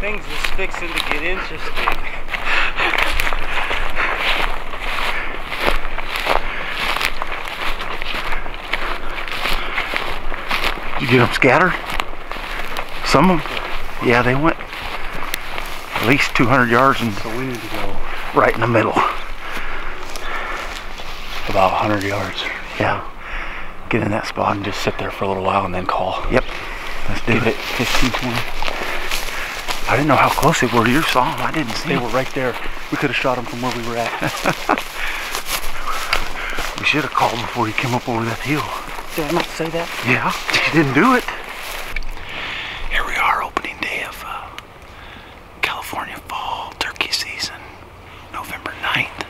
Things is fixing to get interesting. Did you get them scattered? Some of them? Yeah, they went at least 200 yards, and so we need to go right in the middle. About 100 yards. Yeah. Get in that spot And just sit there for a little while and then call. Yep. Let's do Give it. it 15, 20. I didn't know how close they were. You saw them. I didn't see They them. were right there. We could have shot them from where we were at. We should have called before you came up over that hill. Did I not say that? Yeah. You didn't do it. Here we are, opening day of California fall turkey season, November 9th.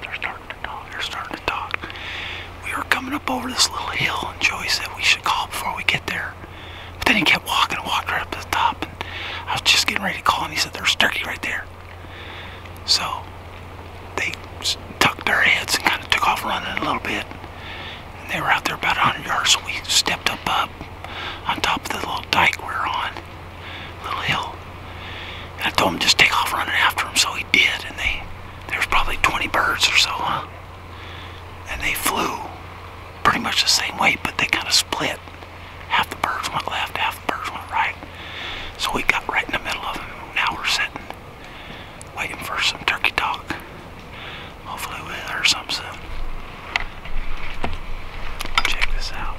They're starting to talk. They're starting to talk. We were coming up over this little hill, and Joey said we should call before we get there. But then he kept walking and walked right up to the top, and I was just getting ready to call, and he said there's turkey right there. So they tucked their heads and kind of took off running a little bit. And they were out there about 100 yards, so we stepped up on top of the little dike we were on, little hill. And I told him just take off running after him, so he did. And there was probably 20 birds or so, huh? And they flew pretty much the same way, but they kind of split. Half the birds went left, half the birds went right. So we got right in the middle of them. Now we're sitting, waiting for some turkey talk. Hopefully we'll hear some soon. Check this out.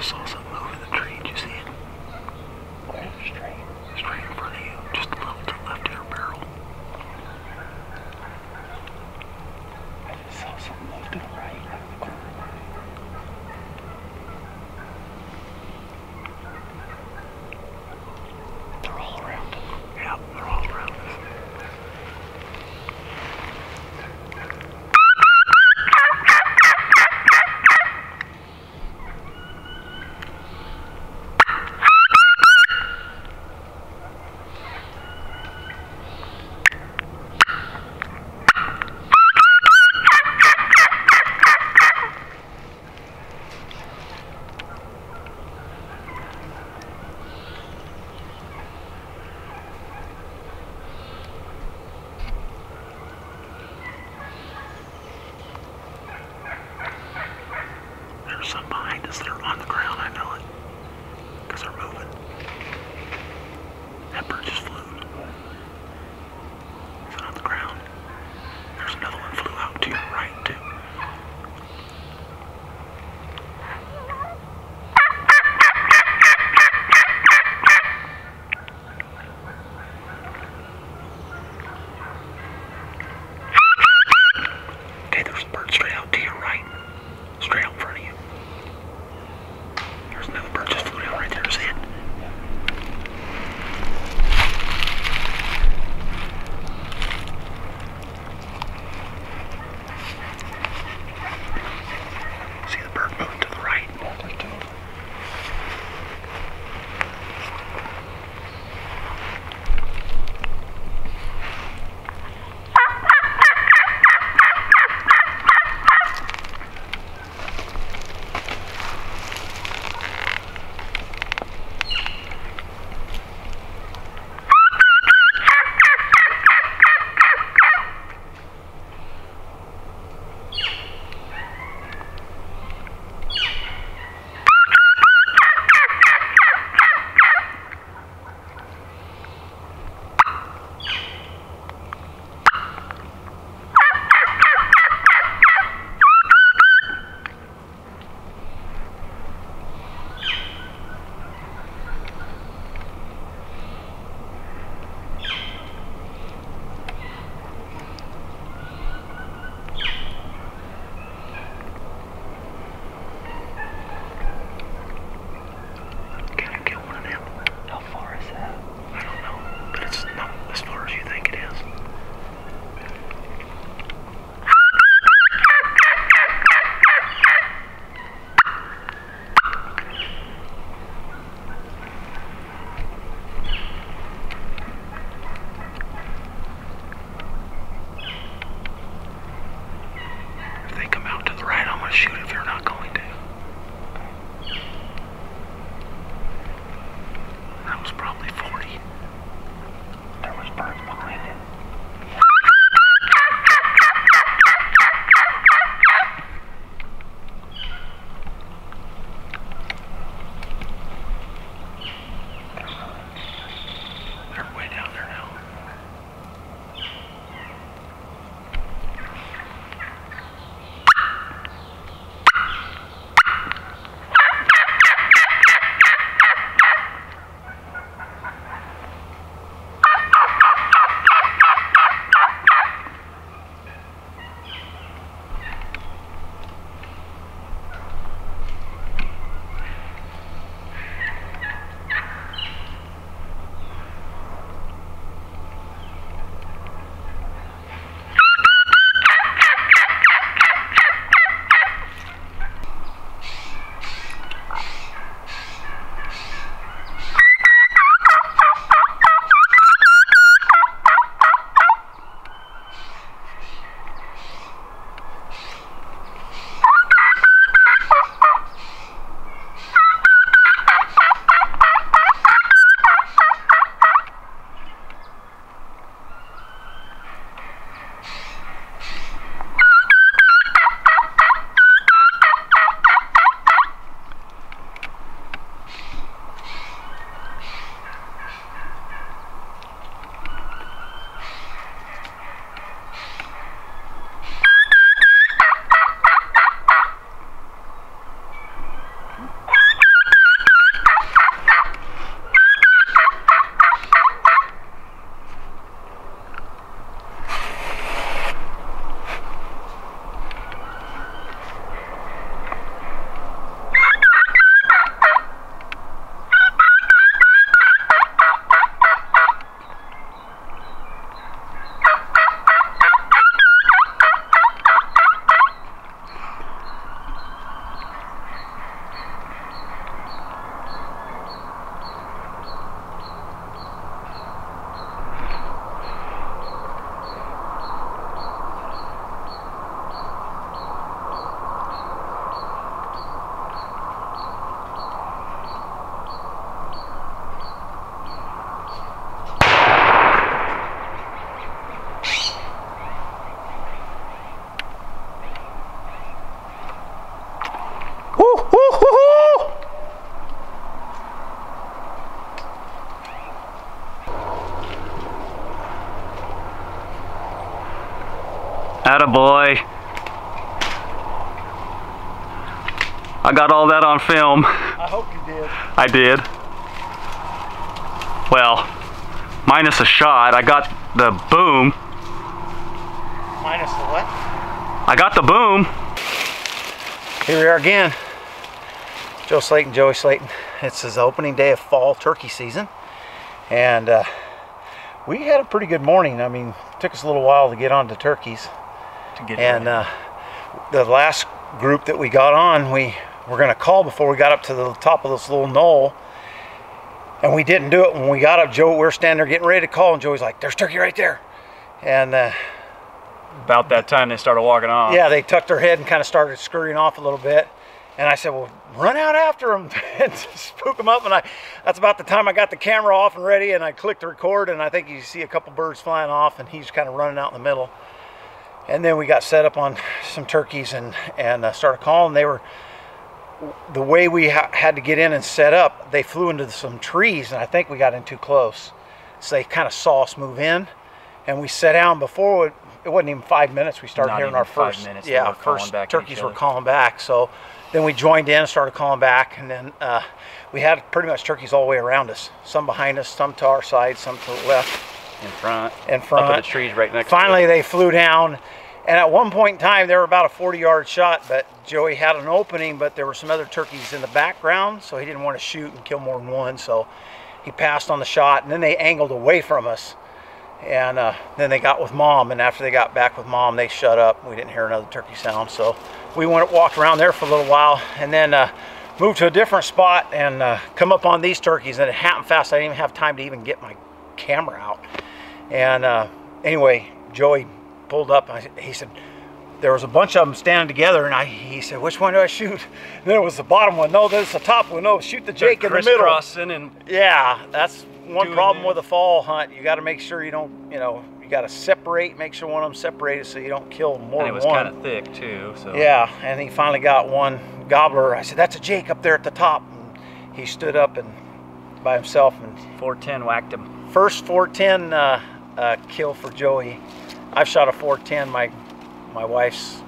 just saw something move in the tree. Did you see it? Where? Straight. Straight in front of you. Just a little to the left of your barrel. I just saw something move to the right out of the corner. They're all around us. Yeah, they're all around us. There's some behind us that are on the ground, I know it. Because they're moving. That bird just flew. Is it on the ground? There's another one flew out to your right, too. Okay, there's a bird straight out to your right. Straight out in front of you. There's another bird just flew down right there. See it? boy. I got all that on film. I hope you did. I did. Well, minus a shot. I got the boom. Minus the what? I got the boom. Here we are again. Joe Slayton, Joey Slayton. It's his opening day of fall turkey season. And we had a pretty good morning. I mean, it took us a little while to get on to turkeys. The last group that we got on, we were going to call before we got up to the top of this little knoll. And we didn't do it. When we got up, Joe, we were standing there getting ready to call, and Joey's like, "There's turkey right there." And about that time they started walking off. yeah, they tucked their head and kind of started scurrying off a little bit. And I said, "Well, run out after them and spook them up." And that's about the time I got the camera off and ready, and I clicked record, and I think you see a couple birds flying off, and he's kind of running out in the middle. And then we got set up on some turkeys and started calling. They were, the way we had to get in and set up, they flew into some trees, and I think we got in too close. So they kind of saw us move in, and we sat down. Before it wasn't even 5 minutes, we started hearing our first, first turkeys were calling back. So then we joined in and started calling back, and then we had pretty much turkeys all the way around us. Some behind us, some to our side, some to the left. In front. Up in the trees right next Finally, to they flew down, and at one point in time, they were about a 40-yard shot, but Joey had an opening, but there were some other turkeys in the background, so he didn't want to shoot and kill more than one, so he passed on the shot, and then they angled away from us, and then they got with Mom, and after they got back with Mom, they shut up. We didn't hear another turkey sound, so we walked around there for a little while, and then moved to a different spot and come up on these turkeys, and it happened fast. I didn't even have time to even get my camera out. And anyway, Joey pulled up, and he said, there was a bunch of them standing together, and he said, "Which one do I shoot?" And then it was the bottom one. "No, that's the top one. No, shoot the Jake in the middle." And yeah, that's one problem with a fall hunt. You got to make sure you don't, you got to separate, make sure one of them separated so you don't kill more than one. And it was kind of thick too. So. Yeah, and he finally got one gobbler. I said, "That's a Jake up there at the top." And he stood up and by himself, and 410 whacked him. First 410 kill for Joey. I've shot a 410. My wife's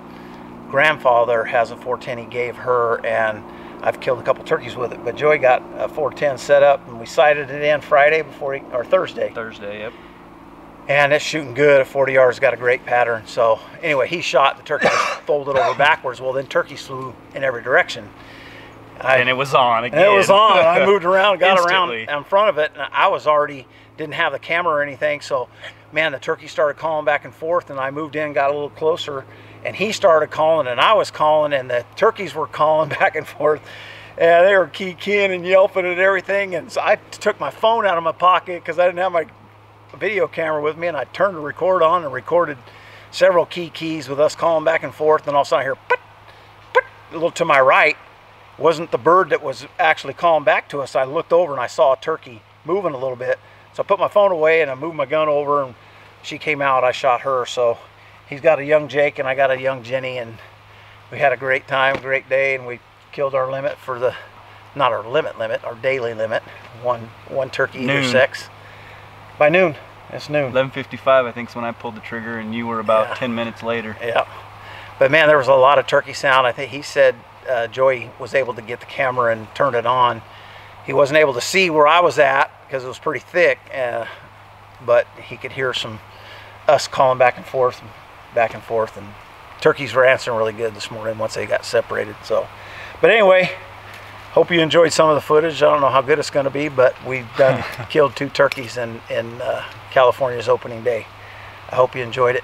grandfather has a 410 he gave her, and I've killed a couple turkeys with it. But Joey got a 410 set up, and we sighted it in Friday or Thursday. Thursday, yep. And it's shooting good at 40 yards. Got a great pattern. So anyway, he shot. The turkey was folded over backwards. Well, then turkeys flew in every direction. And it was on again. And it was on. I moved around, got around in front of it, and I was already didn't have the camera or anything. So, man, the turkey started calling back and forth, and I moved in, got a little closer, and he started calling, and I was calling, and the turkeys were calling back and forth. And they were keying and yelping and everything. And so I took my phone out of my pocket because I didn't have my video camera with me, and I turned the record on and recorded several keys with us calling back and forth. And all of a sudden I hear, put, a little to my right. Wasn't the bird that was actually calling back to us. I looked over and I saw a turkey moving a little bit. So I put my phone away and I moved my gun over, and she came out. I shot her. So he's got a young Jake and I got a young Jenny, and we had a great time, great day, and we killed our limit for the, not our limit, our daily limit. One turkey either sex. By noon. It's noon. 11:55 I think is when I pulled the trigger, and you were about 10 minutes later. Yeah. But man, there was a lot of turkey sound. I think he said Joey was able to get the camera and turn it on. He wasn't able to see where I was at because it was pretty thick, but he could hear us calling back and forth, and turkeys were answering really good this morning once they got separated. So, but anyway, hope you enjoyed some of the footage. I don't know how good it's going to be, but we've killed 2 turkeys in California's opening day. I hope you enjoyed it.